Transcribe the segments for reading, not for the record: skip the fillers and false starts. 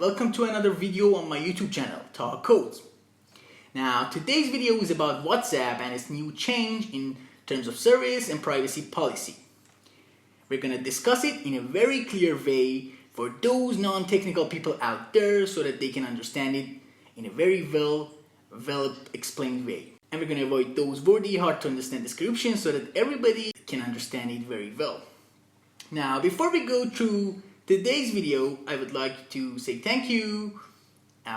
welcome to another video on my YouTube channel, Talk Codes. Now, today's video is about WhatsApp and its new change in terms of service and privacy policy. We're gonna discuss it in a very clear way for those non-technical people out there so that they can understand it in a very well explained way. And we're gonna avoid those wordy, hard to understand descriptions so that everybody can understand it very well. Now, before we go through today's video, I would like to say thank you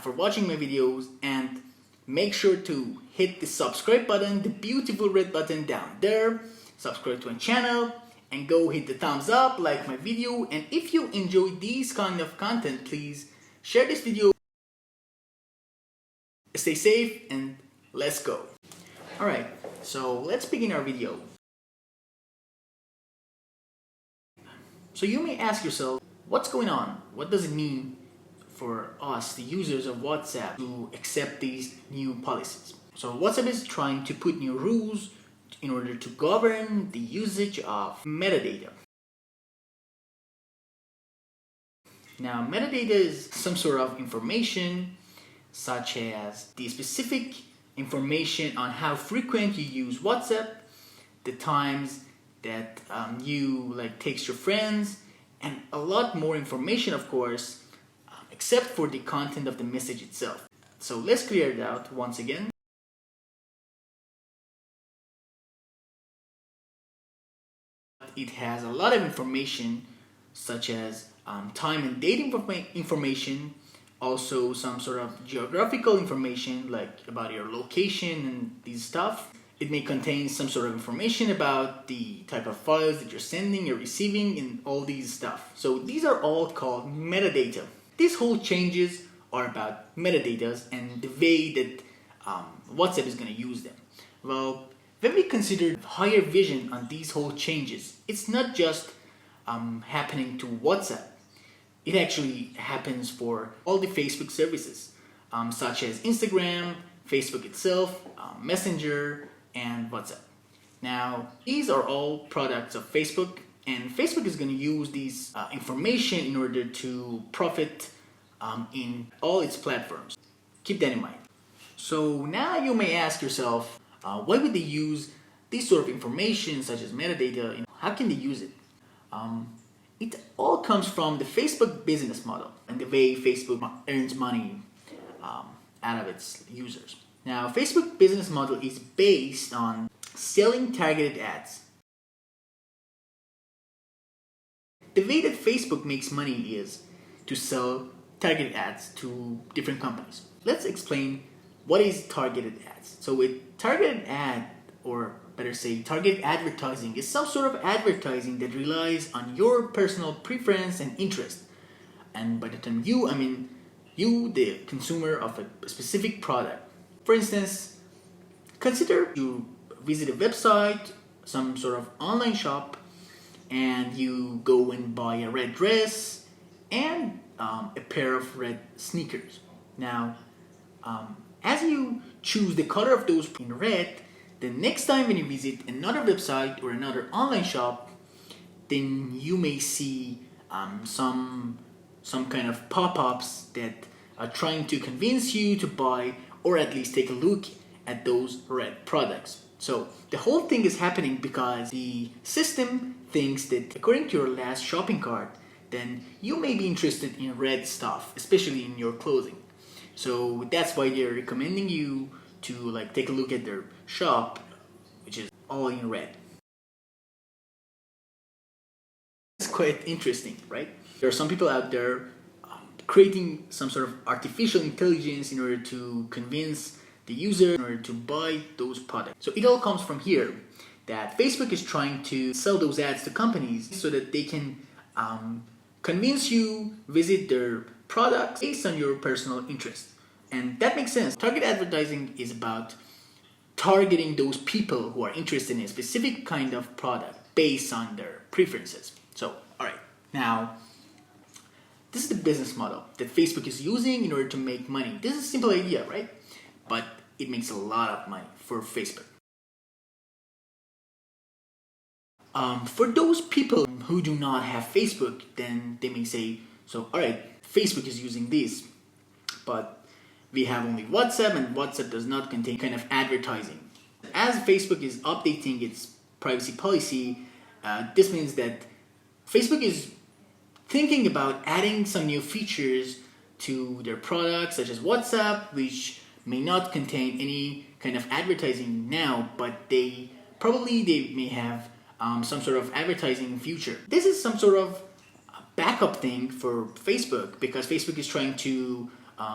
for watching my videos, and make sure to hit the subscribe button, the beautiful red button down there. Subscribe to my channel and go hit the thumbs up, like my video, and if you enjoy these kind of content, please share this video. Stay safe and let's go. Alright, so let's begin our video. So you may ask yourself, what's going on? What does it mean for us, the users of WhatsApp, to accept these new policies? So WhatsApp is trying to put new rules in order to govern the usage of metadata. Now, metadata is some sort of information such as the specific information on how frequent you use WhatsApp, the times that you text your friends, and a lot more information, of course, except for the content of the message itself. So let's clear it out once again. It has a lot of information such as time and date information, also some sort of geographical information like about your location and these stuff. It may contain some sort of information about the type of files that you're sending, you're receiving, and all these stuff. So these are all called metadata. These whole changes are about metadatas and the way that WhatsApp is going to use them. Well, when we consider higher vision on these whole changes, it's not just happening to WhatsApp. It actually happens for all the Facebook services, such as Instagram, Facebook itself, Messenger, and WhatsApp. Now, these are all products of Facebook, and Facebook is going to use these information in order to profit in all its platforms. Keep that in mind. So now you may ask yourself, why would they use this sort of information such as metadata? How can they use it? It all comes from the Facebook business model and the way Facebook earns money out of its users. Now, Facebook business model is based on selling targeted ads. The way that Facebook makes money is to sell targeted ads to different companies. Let's explain what is targeted ads. So a targeted ad, or better say targeted advertising, is some sort of advertising that relies on your personal preference and interest. And by the term you, I mean you, the consumer of a specific product. For instance, consider you visit a website, some sort of online shop, and you go and buy a red dress and a pair of red sneakers. Now, as you choose the color of those in red, the next time when you visit another website or another online shop, then you may see some kind of pop-ups that are trying to convince you to buy or at least take a look at those red products. So the whole thing is happening because the system thinks that according to your last shopping cart, then you may be interested in red stuff, especially in your clothing. So that's why they're recommending you to take a look at their shop, which is all in red. It's quite interesting, right? There are some people out there creating some sort of artificial intelligence in order to convince the user in order to buy those products. So it all comes from here, that Facebook is trying to sell those ads to companies so that they can convince you visit their products based on your personal interest. And that makes sense. Target advertising is about targeting those people who are interested in a specific kind of product based on their preferences. So, alright, now this is the business model that Facebook is using in order to make money. This is a simple idea, right? But it makes a lot of money for Facebook. For those people who do not have Facebook, then they may say, so alright, Facebook is using this. But we have only WhatsApp, and WhatsApp does not contain kind of advertising. As Facebook is updating its privacy policy, this means that Facebook is thinking about adding some new features to their products, such as WhatsApp, which may not contain any kind of advertising now, but they may have some sort of advertising in future. This is some sort of backup thing for Facebook, because Facebook is trying to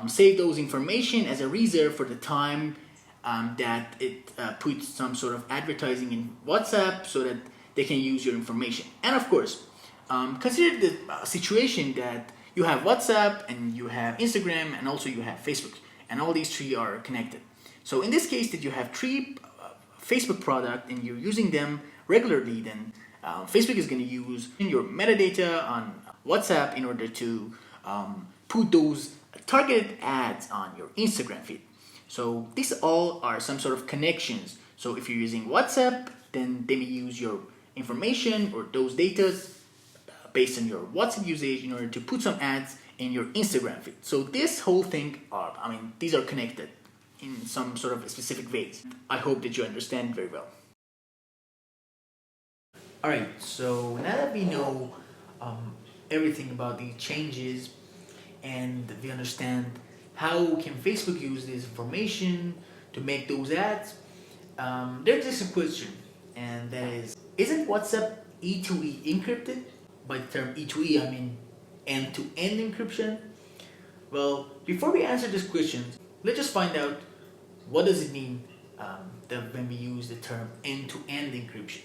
save those information as a reserve for the time that it puts some sort of advertising in WhatsApp, so that they can use your information. And of course, consider the situation that you have WhatsApp and you have Instagram and also you have Facebook, and all these three are connected. So in this case, that you have three Facebook product and you're using them regularly, then Facebook is going to use your metadata on WhatsApp in order to put those targeted ads on your Instagram feed. So these all are some sort of connections. So if you're using WhatsApp, then they may use your information or those data based on your WhatsApp usage in order to put some ads in your Instagram feed. So this whole thing these are connected in some sort of specific ways. I hope that you understand very well. Alright, so now that we know everything about these changes, and we understand how can Facebook use this information to make those ads, there's just a question, and that is, isn't WhatsApp E2E encrypted? By the term E2E, I mean end-to-end encryption. Well, before we answer this question, let's just find out what does it mean that when we use the term end-to-end encryption.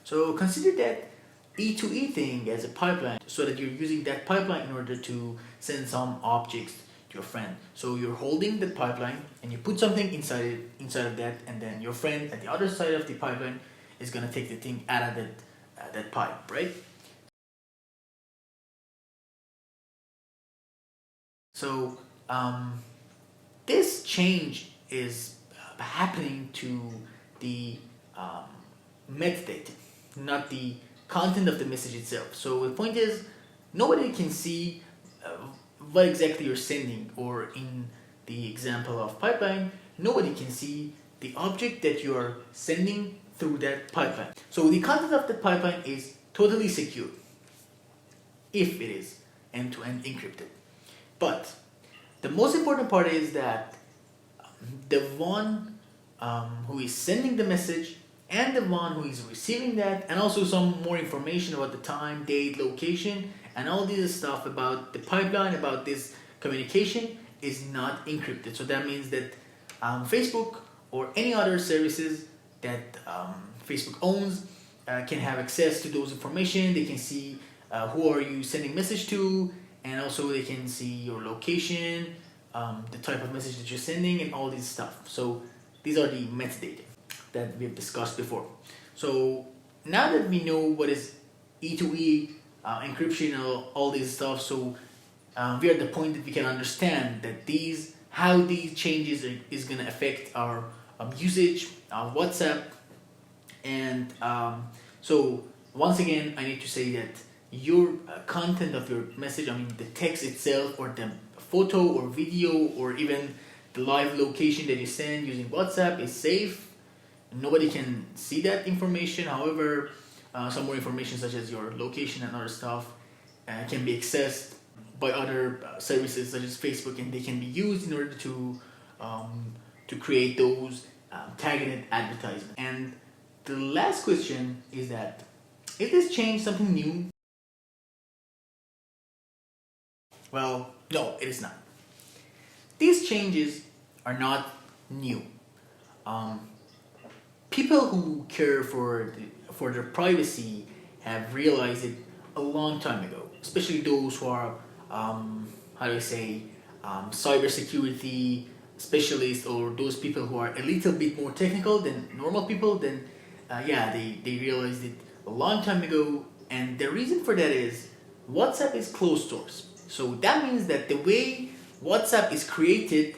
So consider that E2E thing as a pipeline, so that you're using that pipeline in order to send some objects to your friend. So you're holding the pipeline and you put something inside of that, and then your friend at the other side of the pipeline is gonna take the thing out of that pipe, right? So this change is happening to the metadata, not the content of the message itself. So the point is, nobody can see what exactly you're sending, or in the example of pipeline, nobody can see the object that you are sending through that pipeline. So the content of the pipeline is totally secure if it is end-to-end encrypted. But the most important part is that the one who is sending the message and the one who is receiving that, and also some more information about the time, date, location, and all this stuff about the pipeline, about this communication, is not encrypted. So that means that Facebook or any other services that Facebook owns can have access to those information. They can see who are you sending message to, and also they can see your location, the type of message that you're sending, and all this stuff. So these are the metadata that we've discussed before. So now that we know what is E2E, encryption, and all this stuff, so we're at the point that we can understand that how these changes is going to affect our usage of WhatsApp. And so once again, I need to say that your content of your message, I mean the text itself, or the photo or video, or even the live location that you send using WhatsApp, is safe. Nobody can see that information. However, some more information such as your location and other stuff can be accessed by other services such as Facebook, and they can be used in order to create those targeted advertisements. And the last question is that, is this change something new? Well, no, it is not. These changes are not new. People who care for their privacy have realized it a long time ago, especially those who are, cybersecurity specialists, or those people who are a little bit more technical than normal people. Then, they realized it a long time ago, and the reason for that is WhatsApp is closed source. So that means that the way WhatsApp is created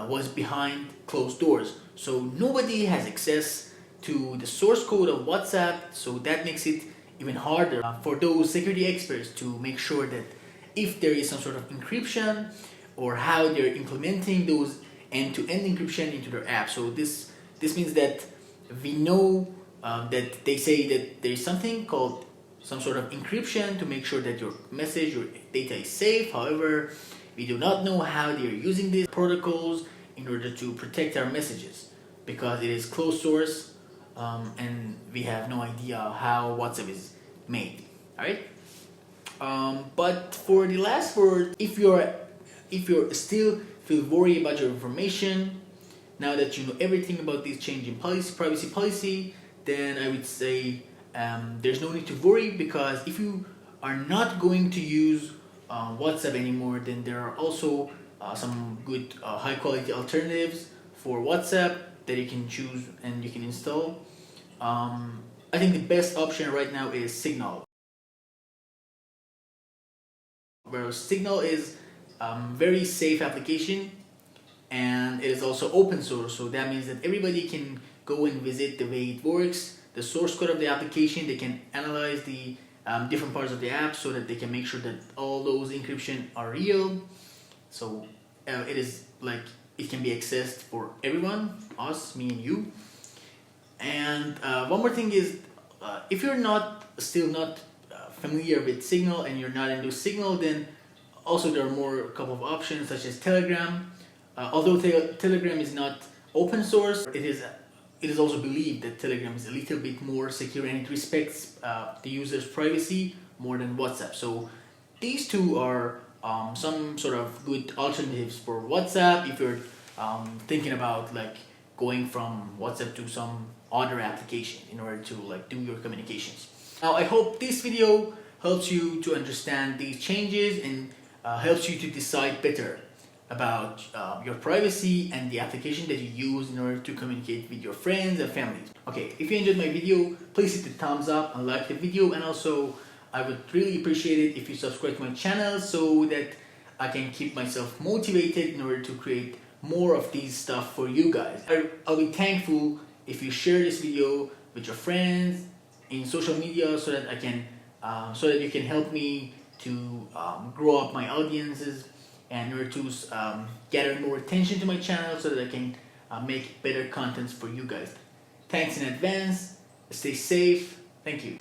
was behind closed doors. So nobody has access to the source code of WhatsApp. So that makes it even harder for those security experts to make sure that if there is some sort of encryption or how they're implementing those end-to-end encryption into their app. So this means that we know that they say that there is something called some sort of encryption to make sure that your message, your data is safe. However, we do not know how they are using these protocols in order to protect our messages because it is closed source and we have no idea how WhatsApp is made. Alright? But for the last word, if you're still feel worried about your information, now that you know everything about this change in privacy policy, then I would say there's no need to worry, because if you are not going to use WhatsApp anymore, then there are also some good high quality alternatives for WhatsApp that you can choose and you can install. I think the best option right now is Signal. Where Signal is very safe application, and it is also open source, so that means that everybody can go and visit the way it works, the source code of the application. They can analyze the different parts of the app so that they can make sure that all those encryption are real. So it is like it can be accessed for everyone, us, me and you. And one more thing is, if you're still not familiar with Signal and you're not into Signal, then also there are a couple of options such as Telegram. Although Telegram is not open source, it is also believed that Telegram is a little bit more secure and it respects the user's privacy more than WhatsApp. So these two are some sort of good alternatives for WhatsApp if you're thinking about like going from WhatsApp to some other application in order to like do your communications. Now I hope this video helps you to understand these changes and helps you to decide better about your privacy and the application that you use in order to communicate with your friends and family. Okay, if you enjoyed my video, please hit the thumbs up and like the video, and also I would really appreciate it if you subscribe to my channel so that I can keep myself motivated in order to create more of these stuff for you guys. I'll be thankful if you share this video with your friends in social media so that I can so that you can help me to grow up my audiences and in order to gather more attention to my channel so that I can make better contents for you guys. Thanks in advance. Stay safe. Thank you.